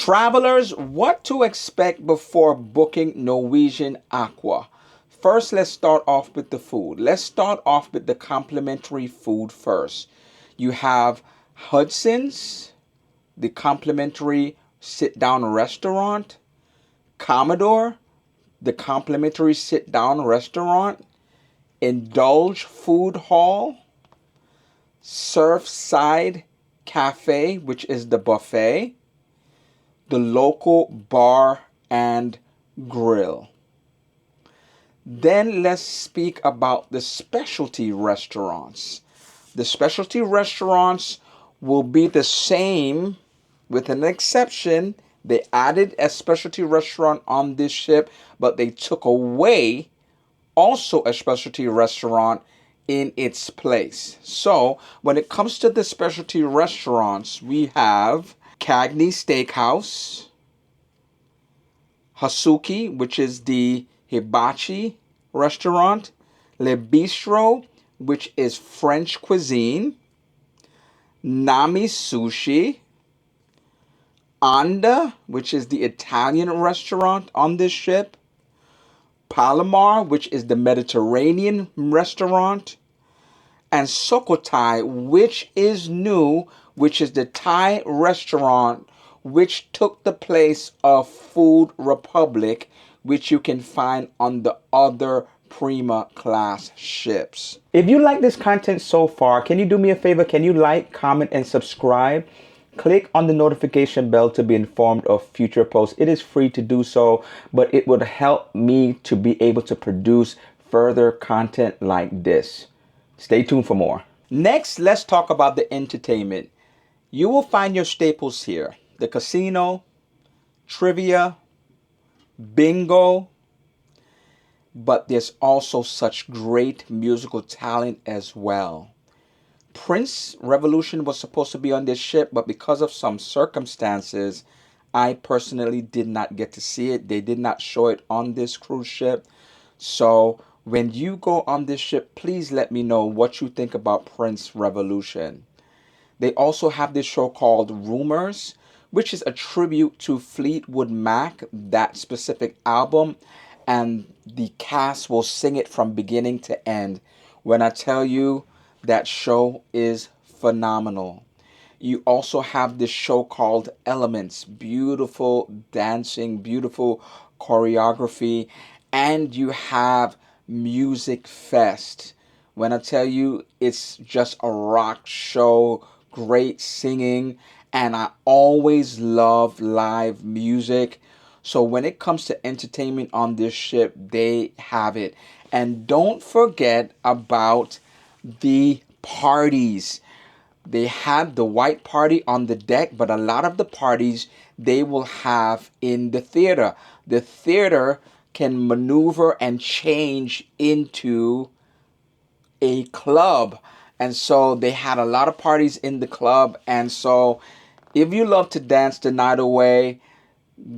Travelers, what to expect before booking Norwegian Aqua? First, let's start off with the food. Let's start off with the complimentary food first. You have Hudson's, the complimentary sit-down restaurant. Commodore, the complimentary sit-down restaurant. Indulge Food Hall. Surfside Cafe, which is the buffet. The local bar and grill. Then let's speak about the specialty restaurants. The specialty restaurants will be the same with an exception. They added a specialty restaurant on this ship, but they took away also a specialty restaurant in its place. So when it comes to the specialty restaurants, we have Cagney Steakhouse, Hasuki, which is the hibachi restaurant, Le Bistro, which is French cuisine, Nami Sushi, Anda, which is the Italian restaurant on this ship, Palomar, which is the Mediterranean restaurant, and Sukhothai, which is new, which is the Thai restaurant, which took the place of Food Republic, which you can find on the other Prima class ships. If you like this content so far, can you do me a favor? Can you like, comment, and subscribe? Click on the notification bell to be informed of future posts. It is free to do so, but it would help me to be able to produce further content like this. Stay tuned for more. Next, let's talk about the entertainment. You will find your staples here. The casino, trivia, bingo, but there's also such great musical talent as well. Prince Revolution was supposed to be on this ship, but because of some circumstances, I personally did not get to see it. They did not show it on this cruise ship. So when you go on this ship, please let me know what you think about Prince Revolution. They also have this show called Rumors, which is a tribute to Fleetwood Mac, that specific album, and the cast will sing it from beginning to end. When I tell you, that show is phenomenal. You also have this show called Elements, beautiful dancing, beautiful choreography, and you have Music Fest. When I tell you, it's just a rock show, great singing, and I always love live music. So when it comes to entertainment on this ship, they have it. And don't forget about the parties. They have the white party on the deck, but a lot of the parties they will have in the theater. The theater can maneuver and change into a club. And so they had a lot of parties in the club. And so if you love to dance the night away,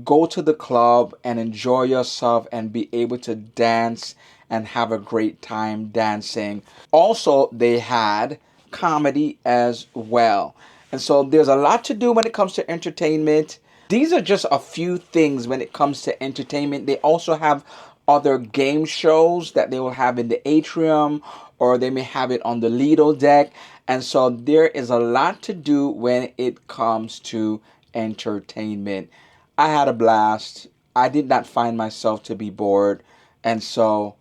go to the club and enjoy yourself and be able to dance and have a great time dancing. Also, they had comedy as well. And so there's a lot to do when it comes to entertainment. These are just a few things when it comes to entertainment. They also have other game shows that they will have in the atrium, or they may have it on the Lido deck. And so there is a lot to do when it comes to entertainment. I had a blast. I did not find myself to be bored. And so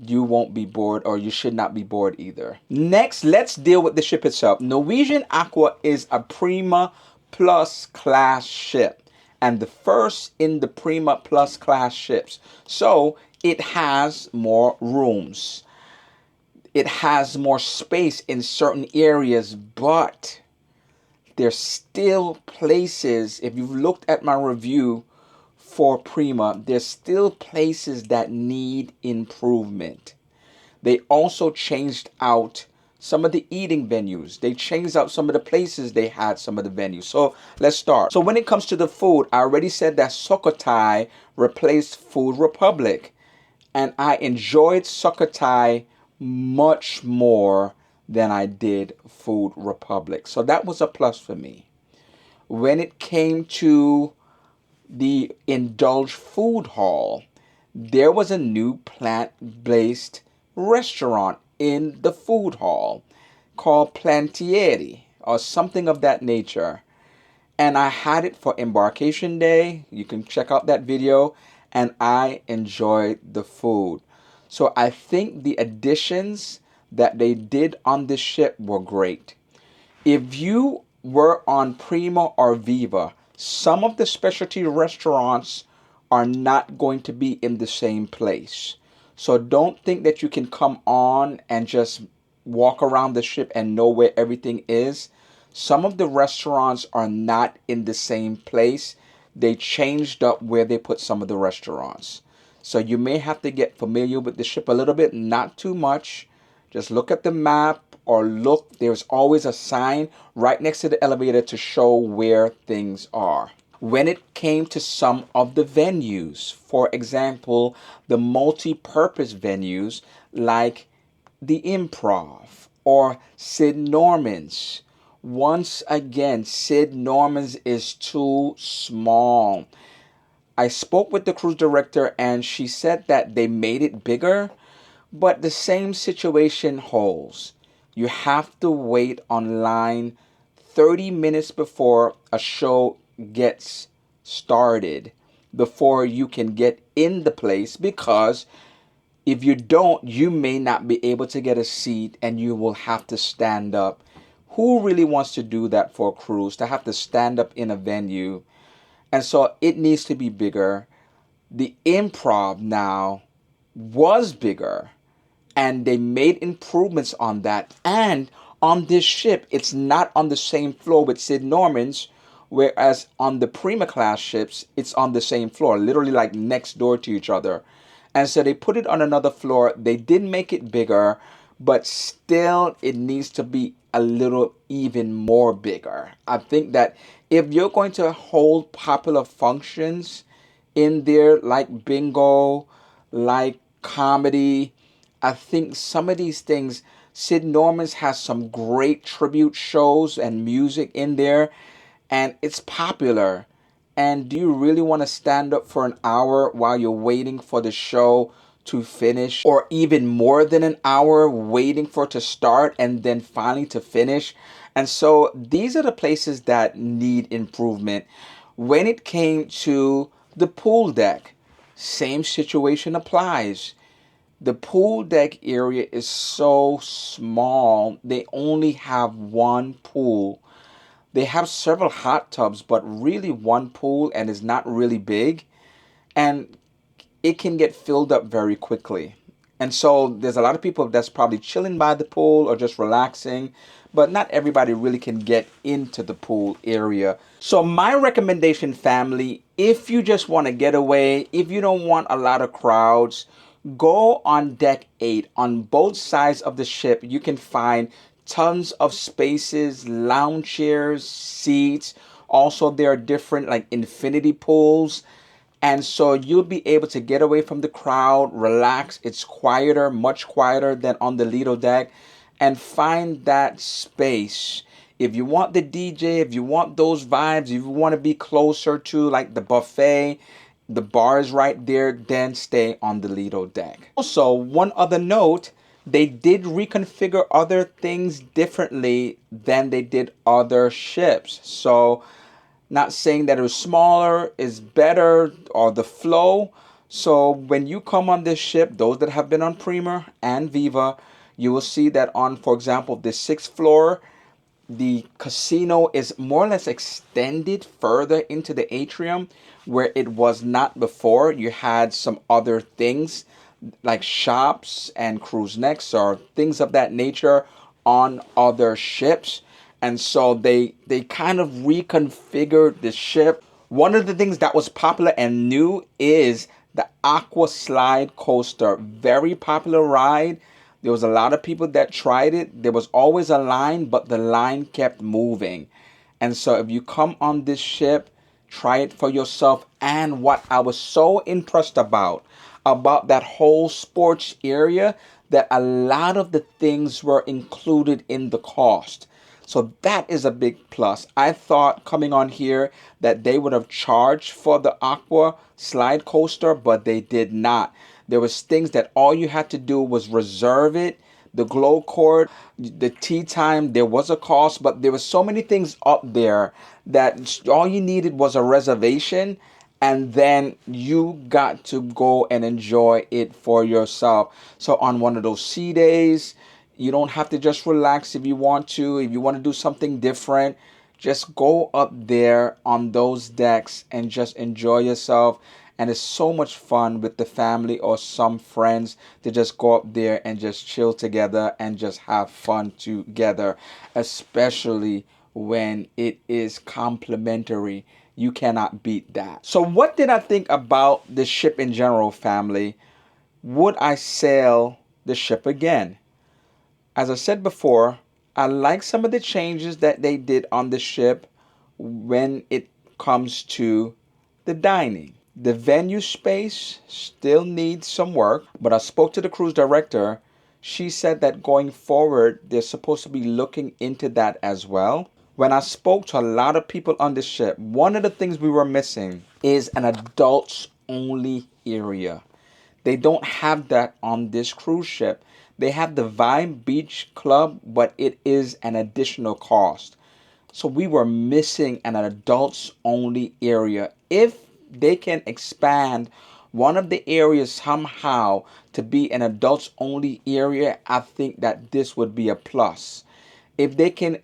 you won't be bored, or you should not be bored either. Next, let's deal with the ship itself. Norwegian Aqua is a Prima Plus class ship, and the first in the Prima Plus class ships. So it has more rooms. It has more space in certain areas, but there's still places, if you've looked at my review for Prima, there's still places that need improvement. They also changed out some of the eating venues. They changed out some of the places they had some of the venues. So let's start. So when it comes to the food, I already said that Sukhothai replaced Food Republic. And I enjoyed Sukhothai much more than I did Food Republic. So that was a plus for me. When it came to the Indulge Food Hall, there was a new plant-based restaurant in the food hall called Plantieri or something of that nature. And I had it for embarkation day. You can check out that video, and I enjoyed the food. So I think the additions that they did on this ship were great. If you were on Prima or Viva, some of the specialty restaurants are not going to be in the same place. So don't think that you can come on and just walk around the ship and know where everything is. Some of the restaurants are not in the same place. They changed up where they put some of the restaurants. So you may have to get familiar with the ship a little bit, not too much. Just look at the map or look, there's always a sign right next to the elevator to show where things are. When it came to some of the venues, for example, the multi-purpose venues like the Improv or Sid Norman's, once again, Sid Norman's is too small. I spoke with the cruise director and she said that they made it bigger, but the same situation holds. You have to wait online 30 minutes before a show gets started before you can get in the place, because if you don't, you may not be able to get a seat and you will have to stand up. Who really wants to do that for a cruise, to have to stand up in a venue? And so it needs to be bigger. The Improv now was bigger, and they made improvements on that. And on this ship, it's not on the same floor with Sid Norman's, whereas on the Prima class ships, it's on the same floor, literally like next door to each other. And so they put it on another floor. They did make it bigger, but still it needs to be a little even more bigger. I think that if you're going to hold popular functions in there like bingo, like comedy, I think some of these things, Sid Norman's has some great tribute shows and music in there, and it's popular. And do you really want to stand up for an hour while you're waiting for the show to finish, or even more than an hour waiting for it to start and then finally to finish? And so these are the places that need improvement. When it came to the pool deck, same situation applies. The pool deck area is so small. They only have one pool. They have several hot tubs, but really one pool, and is not really big. And it can get filled up very quickly. And so there's a lot of people that's probably chilling by the pool or just relaxing, but not everybody really can get into the pool area. So my recommendation, family, if you just want to get away, if you don't want a lot of crowds, go on deck 8. On both sides of the ship, you can find tons of spaces, lounge chairs, seats. Also, there are different like infinity pools. And so you'll be able to get away from the crowd, relax. It's quieter, much quieter than on the Lido deck, and find that space. If you want the DJ, if you want those vibes, if you want to be closer to like the buffet, the bar is right there, then stay on the Lido deck. Also, one other note, they did reconfigure other things differently than they did other ships. So not saying that it was smaller is better or the flow. So when you come on this ship, those that have been on Prima and Viva, you will see that on, for example, the 6th floor, the casino is more or less extended further into the atrium where it was not before. You had some other things like shops and cruise necks or things of that nature on other ships. And so they kind of reconfigured the ship. One of the things that was popular and new is the Aqua slide coaster. Very popular ride. There was a lot of people that tried it. There was always a line, but the line kept moving. And so if you come on this ship, try it for yourself. And what I was so impressed about that whole sports area, that a lot of the things were included in the cost. So that is a big plus. I thought coming on here that they would have charged for the Aqua slide coaster, but they did not. There was things that all you had to do was reserve it. The glow cord, the tea time, there was a cost, but there were so many things up there that all you needed was a reservation, and then you got to go and enjoy it for yourself. So on one of those sea days, you don't have to just relax if you want to. If you want to do something different, just go up there on those decks and just enjoy yourself. And it's so much fun with the family or some friends to just go up there and just chill together and just have fun together, especially when it is complimentary. You cannot beat that. So, what did I think about the ship in general, family? Would I sail the ship again? As I said before, I like some of the changes that they did on the ship when it comes to the dining. The venue space still needs some work, but I spoke to the cruise director. She said that going forward, they're supposed to be looking into that as well. When I spoke to a lot of people on the ship, one of the things we were missing is an adults only area. They don't have that on this cruise ship. They have the Vibe Beach Club, but it is an additional cost. So we were missing an adults only area. If they can expand one of the areas somehow to be an adults only area, I think that this would be a plus. If they can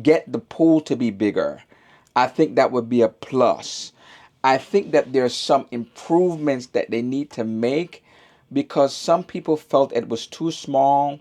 get the pool to be bigger, I think that would be a plus. I think that there's some improvements that they need to make because some people felt it was too small,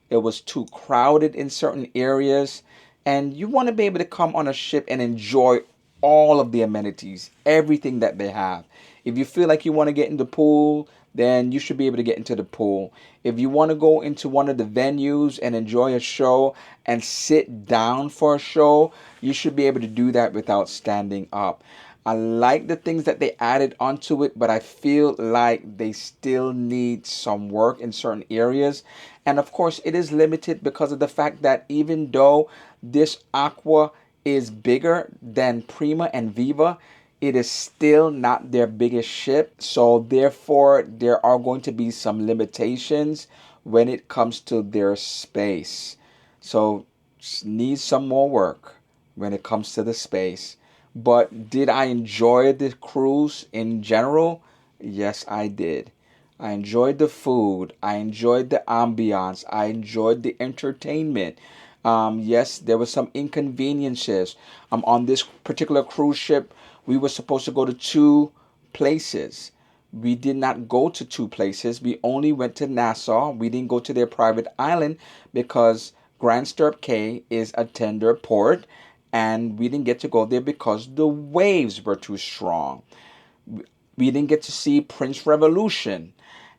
it was too crowded in certain areas, and you want to be able to come on a ship and enjoy all of the amenities, everything that they have. If you feel like you want to get in the pool, then you should be able to get into the pool. If you want to go into one of the venues and enjoy a show and sit down for a show, you should be able to do that without standing up. I like the things that they added onto it, but I feel like they still need some work in certain areas. And of course, it is limited because of the fact that even though this Aqua is bigger than Prima and Viva, it is still not their biggest ship. So therefore, there are going to be some limitations when it comes to their space. So needs some more work when it comes to the space. But did I enjoy the cruise in general? Yes, I did. I enjoyed the food. I enjoyed the ambiance. I enjoyed the entertainment. Yes, there were some inconveniences. On this particular cruise ship, we were supposed to go to two places. We did not go to two places. We only went to Nassau. We didn't go to their private island because Grand Stirrup Cay is a tender port, and we didn't get to go there because the waves were too strong. We didn't get to see Prince Revolution.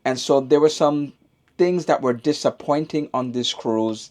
And so there were some things that were disappointing on this cruise.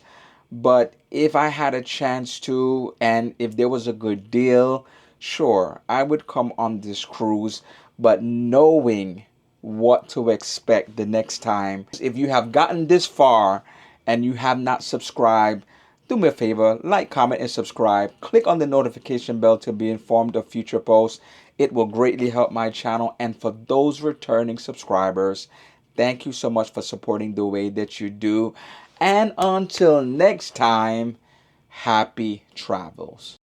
But if I had a chance to, and if there was a good deal, sure, I would come on this cruise. But knowing what to expect the next time. If you have gotten this far and you have not subscribed, do me a favor, like, comment, and subscribe. Click on the notification bell to be informed of future posts. It will greatly help my channel. And for those returning subscribers, thank you so much for supporting the way that you do. And until next time, happy travels.